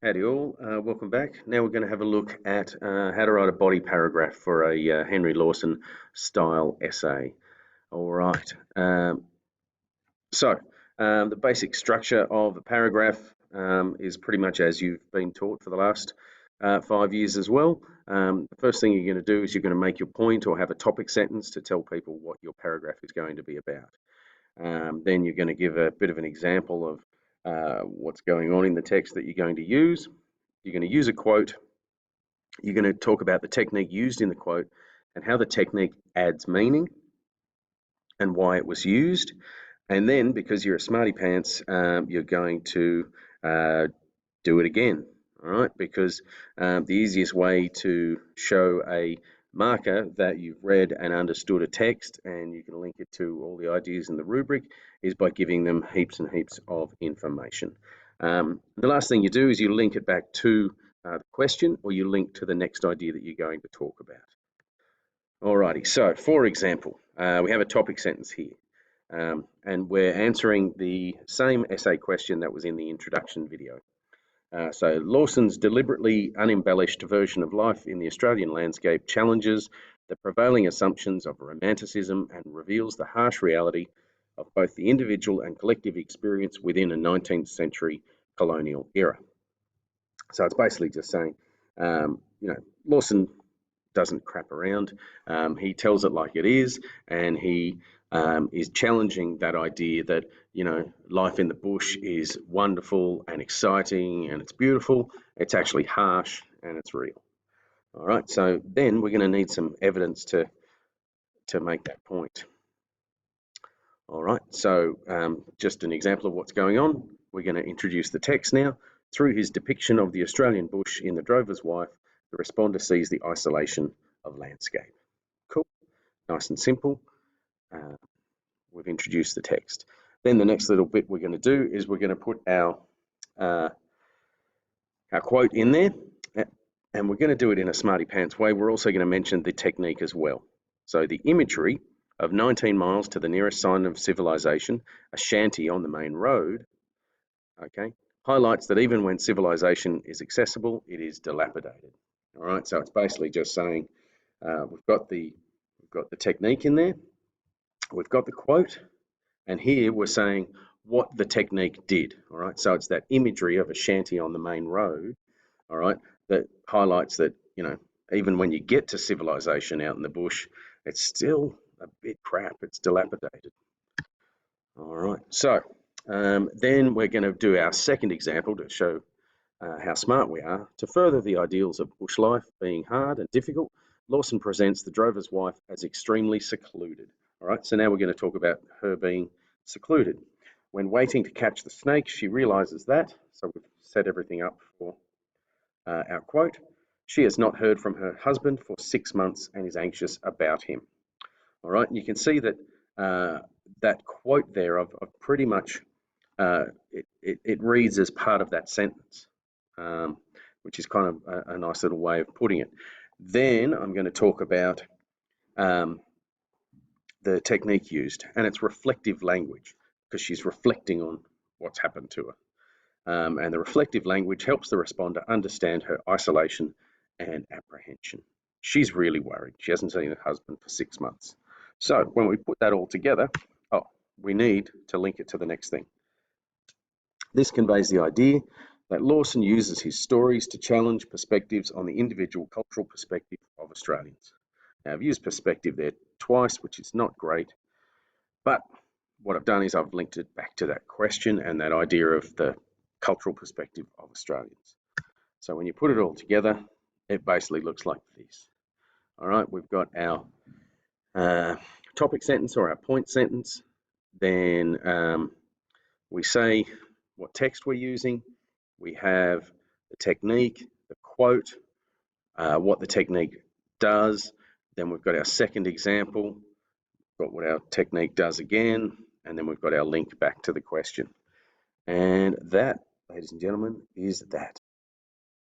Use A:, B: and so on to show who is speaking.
A: Howdy all, welcome back. Now we're going to have a look at how to write a body paragraph for a Henry Lawson style essay. All right, the basic structure of a paragraph is pretty much as you've been taught for the last 5 years as well. The first thing you're going to do is you're going to make your point or have a topic sentence to tell people what your paragraph is going to be about. Then you're going to give a bit of an example of what's going on in the text that you're going to use. You're going to use a quote. You're going to talk about the technique used in the quote and how the technique adds meaning and why it was used. And then, because you're a smarty pants, you're going to do it again. All right, because the easiest way to show a marker that you've read and understood a text and you can link it to all the ideas in the rubric is by giving them heaps and heaps of information. The last thing you do is you link it back to the question, or you link to the next idea that you're going to talk about. Alrighty, so for example, we have a topic sentence here, and we're answering the same essay question that was in the introduction video. So Lawson's deliberately unembellished version of life in the Australian landscape challenges the prevailing assumptions of romanticism and reveals the harsh reality of both the individual and collective experience within a 19th century colonial era. So it's basically just saying, Lawson doesn't crap around. He tells it like it is, and he is challenging that idea that, life in the bush is wonderful and exciting and it's beautiful. It's actually harsh and it's real. All right, so then we're going to need some evidence to make that point. All right, so just an example of what's going on. We're going to introduce the text now. Through his depiction of the Australian bush in The Drover's Wife, the responder sees the isolation of landscape. Cool, nice and simple. We've introduced the text. Then the next little bit we're going to do is we're going to put our quote in there, and we're going to do it in a smarty pants way. We're also going to mention the technique as well. So the imagery of 19 miles to the nearest sign of civilization, a shanty on the main road, okay, highlights that even when civilization is accessible, it is dilapidated. All right, so it's basically just saying we've got the technique in there, we've got the quote, and here we're saying what the technique did. All right, so it's that imagery of a shanty on the main road, all right, that highlights that, even when you get to civilization out in the bush, it's still a bit crap, it's dilapidated. All right, so then we're going to do our second example to show how smart we are. To further the ideals of bush life being hard and difficult, Lawson presents the drover's wife as extremely secluded. All right, so now we're going to talk about her being secluded. When waiting to catch the snake, she realizes that, so we've set everything up for our quote. She has not heard from her husband for 6 months and is anxious about him. All right, and you can see that that quote there of pretty much, it reads as part of that sentence, which is kind of a nice little way of putting it. Then I'm going to talk about the technique used, and it's reflective language, because she's reflecting on what's happened to her. And the reflective language helps the responder understand her isolation and apprehension. She's really worried. She hasn't seen her husband for 6 months. So when we put that all together, we need to link it to the next thing. This conveys the idea that Lawson uses his stories to challenge perspectives on the individual cultural perspective of Australians. Now, I've used perspective there twice, which is not great, but what I've done is I've linked it back to that question and that idea of the cultural perspective of Australians. So when you put it all together, it basically looks like this. All right, we've got our topic sentence or our point sentence. Then we say what text we're using. We have the technique, the quote, what the technique does. Then we've got our second example, got what our technique does again, and then we've got our link back to the question. And that, ladies and gentlemen, is that.